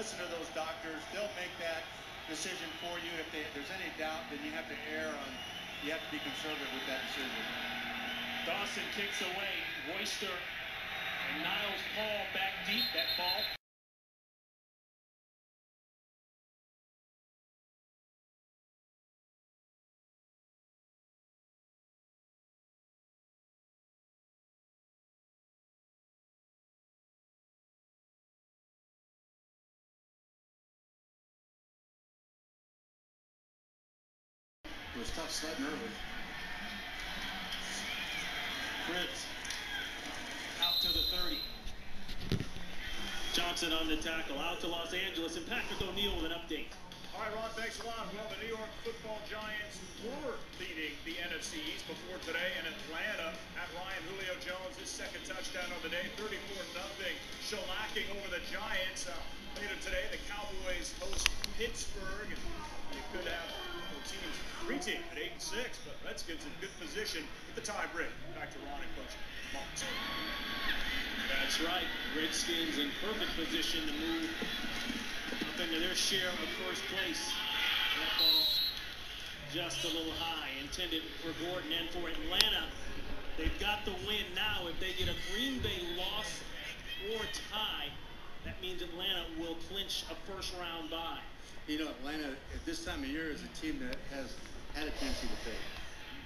listen to those doctors. They'll make that decision for you. If there's any doubt, then you have to you have to be conservative with that decision. Dawson kicks away. Royster and Niles Paul back deep. That ball. It was tough sledding early. Fritz out to the 30. Johnson on the tackle, out to Los Angeles, and Patrick O'Neill with an update. All right, Ron, thanks a lot. Well, the New York Football Giants were leading the NFC East before today in Atlanta at Ryan Julio Jones, his second touchdown of the day, 34-0, shellacking over the Giants. Later today, the Cowboys host Pittsburgh, and they could have teams, three teams at 8-6, but Redskins in good position with the tie break. Back to Ron and Coach Mark. That's right. Redskins in perfect position to move up into their share of first place. That ball just a little high, intended for Gordon and for Atlanta. They've got the win now. If they get a Green Bay loss or tie, that means Atlanta will clinch a first-round bye. You know, Atlanta at this time of year is a team that has had a tendency to fade.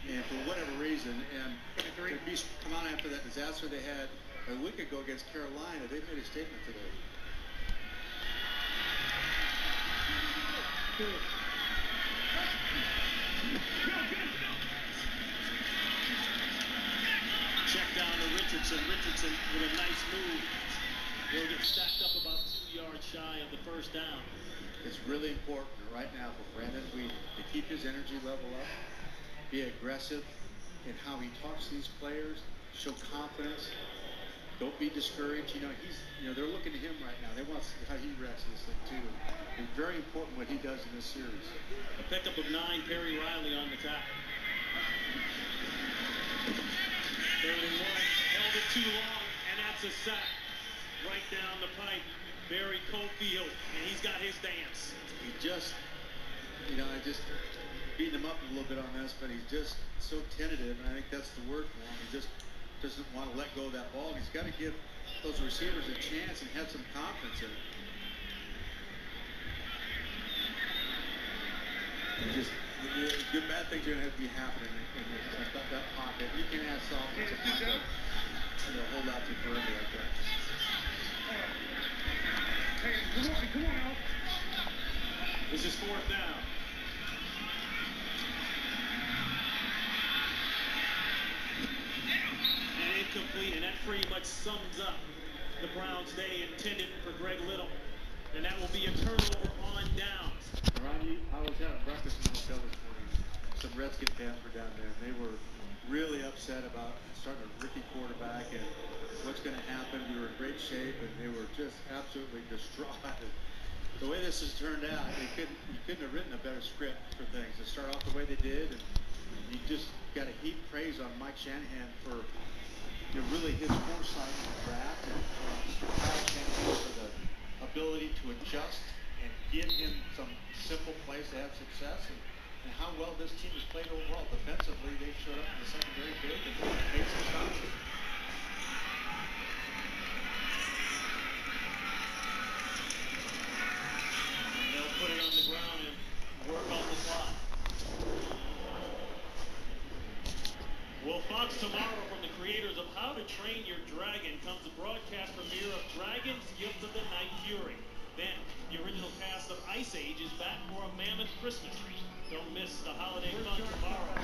And for whatever reason, and to come out after that disaster they had a week ago against Carolina, they made a statement today. Check down to Richardson. Richardson with a nice move. Will get stacked up about 2 yards shy of the first down. It's really important right now for Brandon Weed to keep his energy level up, be aggressive in how he talks to these players, show confidence, don't be discouraged. You know, they're looking to him right now. They want to see how he reacts to this thing too. It's very important what he does in this series. A pickup of 9, Perry Riley on the tackle. 3rd and 1, held it too long, and that's a sack. Right down the pipe, Barry Cofield, and he's got his dance. He just, I just beating him up a little bit on this, but he's just so tentative, and I think that's the word for him. He just doesn't want to let go of that ball. He's got to give those receivers a chance and have some confidence in it. And just good bad things are going to have to be happening in that pocket. You can't have soft pocket. Hold out too further like that. Hey, come on now. This is 4th down. And incomplete, and that pretty much sums up the Browns' day intended for Greg Little. And that will be a turnover on downs. Ronnie, I was having breakfast in the hotel this morning. Some Redskins fans were down there, and they were really upset about starting a rookie quarterback and what's going to happen. We were in great shape, and they were just absolutely distraught. The way this has turned out, you couldn't have written a better script for things. To start off the way they did, and you just got to heap praise on Mike Shanahan for really his foresight in the draft, and Kyle Shanahan for the ability to adjust and give him some simple plays to have success, and how well this team has played overall. Defensively, they showed up in the secondary big and made some shots. They'll put it on the ground and work on the clock. Well, Fox tomorrow, from the creators of How to Train Your Dragon, comes the broadcast premiere of Dragon's Gift of the Night Fury. Then, the original cast of Ice Age is back for a mammoth Christmas tree. Don't miss the holiday fun tomorrow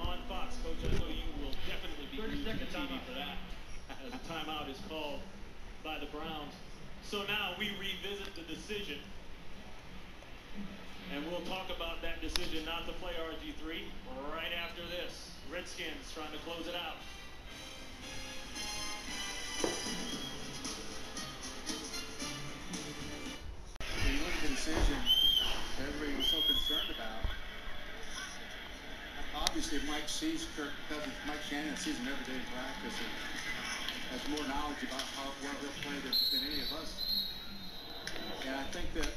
on Fox. Coach, I know you will definitely be glued to the TV for that, as a timeout is called by the Browns. So now we revisit the decision, and we'll talk about that decision not to play RG3 right after this. Redskins trying to close it out. When you look at the decision that everybody was so concerned about, obviously Mike sees Kirk Cousins, Mike Shanahan sees him every day in practice and has more knowledge about how well he'll play than any of us. And I think that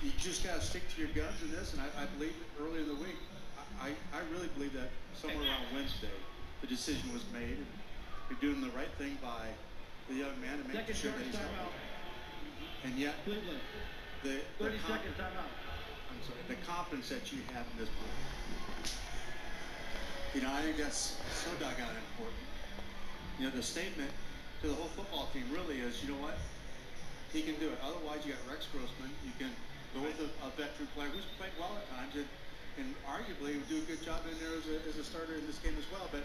you just got to stick to your guns in this. And I believe earlier in the week, I really believe that somewhere around Wednesday, the decision was made. And you're doing the right thing by the young man to make sure that he's healthy. And yet, the confidence that you have in this plan. You know, I think that's so doggone important. You know, the statement to the whole football team really is, you know what? He can do it. Otherwise, you got Rex Grossman. You can go with a veteran player who's played well at times and arguably would do a good job in there as a starter in this game as well. But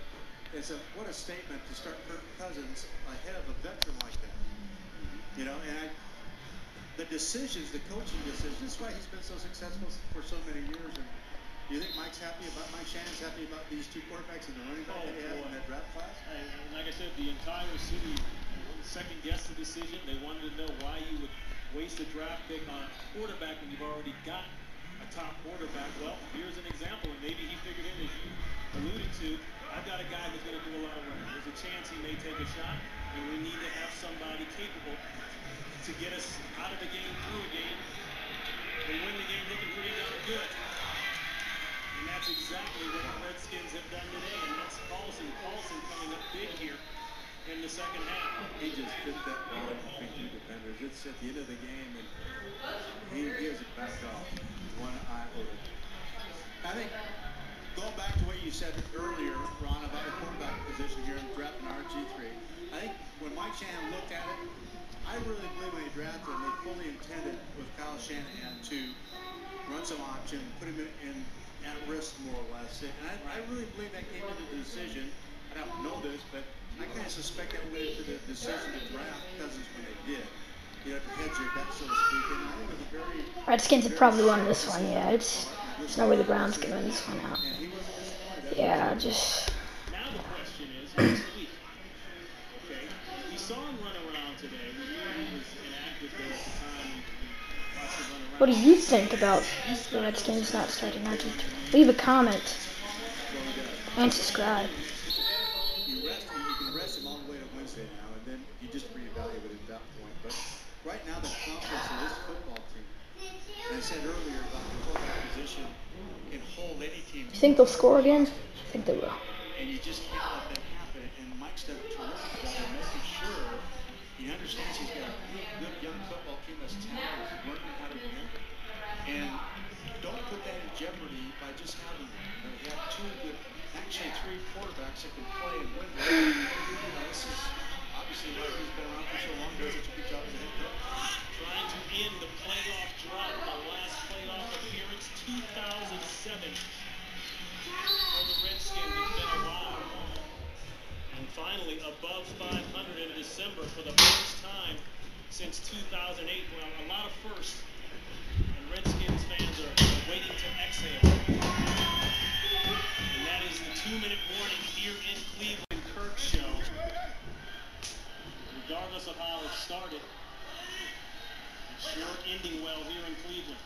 what a statement to start Kirk Cousins ahead of a veteran like that. You know, and the decisions, the coaching decisions, that's why he's been so successful for so many years. And do you think Mike Shannon's happy about these two quarterbacks and the running back that he has in that draft class? And like I said, the entire city second-guessed the decision. They wanted to know why you would waste a draft pick on a quarterback when you've already got a top quarterback. Well, here's an example, and maybe he figured in, as you alluded to, I've got a guy who's going to do a lot of running. There's a chance he may take a shot, and we need to have somebody capable to get us out of the game, through a game, and win the game looking pretty darn good. And that's exactly what the Redskins have done today, and that's Paulson coming up big here in the second half. He just fit that ball between two defenders. It's at the end of the game, and he gives it back off. One eye over. I think, going back to what you said earlier, Ron, about the quarterback position here in drafting RG3, I think when Mike Shanahan looked at it, I really believe when he drafted him, they fully intended with Kyle Shanahan to run some option, put him in at risk more or less. And I really believe that came into the decision. I don't know this, but I kind of suspect that went into the decision to draft Cousins when they did. You know, to hedge your bet, so to speak. And I think it was a very... Redskins have probably won this one, yeah. There's no way the Browns can win this one out. Yeah, just... Now the question is, next week, okay, we saw him run around today. We knew he was inactive there at the time. We watched him run around. What do you think about the Redskins not starting RG3? Leave a comment and subscribe. You can rest him all the way to Wednesday now, and then you just reevaluate at that point. But right now, the confidence of this football team, and I said earlier about the quarterback position, can hold any team. You think they'll score again? I think they will. And you just can't let that happen. And Mike's done a terrific job of making sure he understands he's got a good young football team that's talented, learning how to win. And don't put that in jeopardy by just having them. You know, you have actually three quarterbacks that can play and win. You know, this is obviously why he's been around for so long. Does such a good job as a head coach. Trying to end the playoff drought. The last playoff appearance, 2007. For the Redskins, it's been a while. And finally, above 500 in December for the first time since 2008. Well, a lot of firsts. And Redskins fans are waiting to exhale. And that is the 2-minute warning here in Cleveland. Kirk show. Regardless of how it started, it's sure ending well here in Cleveland.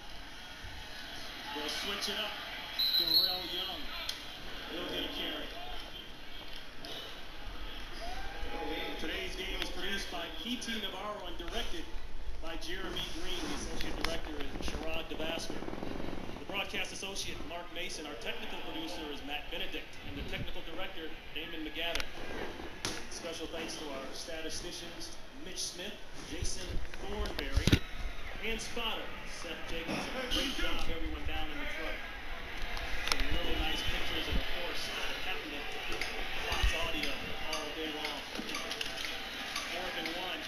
They'll switch it up. Darrell Young. He'll get a carry. Today's game is produced by P.T. Navarro and directed by Jeremy Green. The associate director is Sherrod DeVasker. The broadcast associate, Mark Mason. Our technical producer is Matt Benedict. And the technical director, Damon McGather. Special thanks to our statisticians, Mitch Smith, Jason Thornberry, and spotter, Seth Jacobson. Great job, everyone down in the truck. Some really nice pictures, and of course, happening Fox Audio all day long. 4th and 1.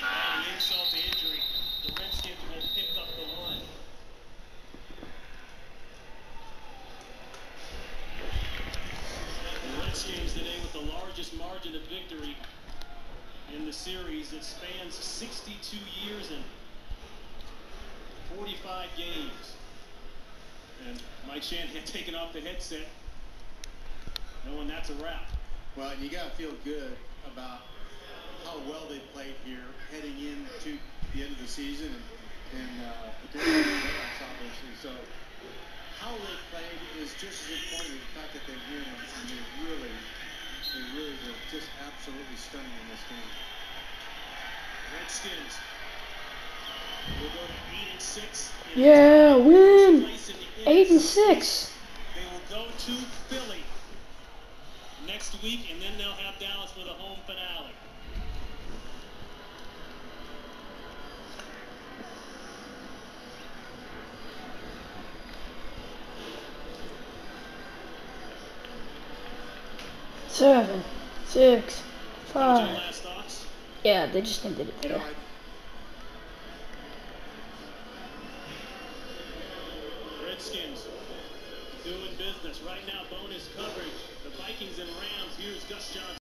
Adding insult to injury, the Redskins will pick up the one. The Redskins today with the largest margin of victory in the series. It spans 62 years and 45 games. And Mike Shanahan taking off the headset, knowing that's a wrap. Well, and you got to feel good about how well they played here heading into the end of the season and particularly the playoffs, obviously. So how they played is just as important as the fact that they win. And they really were just absolutely stunning in this game. Redskins We'll go to 8-6. Yeah, win. Place in the 8-6. They will go to Philly next week, and then they'll have Dallas for the home finale. Seven, 6, What was your 5. last thoughts? Yeah, they just ended it You know, there. Redskins doing business right now. Bonus coverage. The Vikings and Rams. Here's Gus Johnson.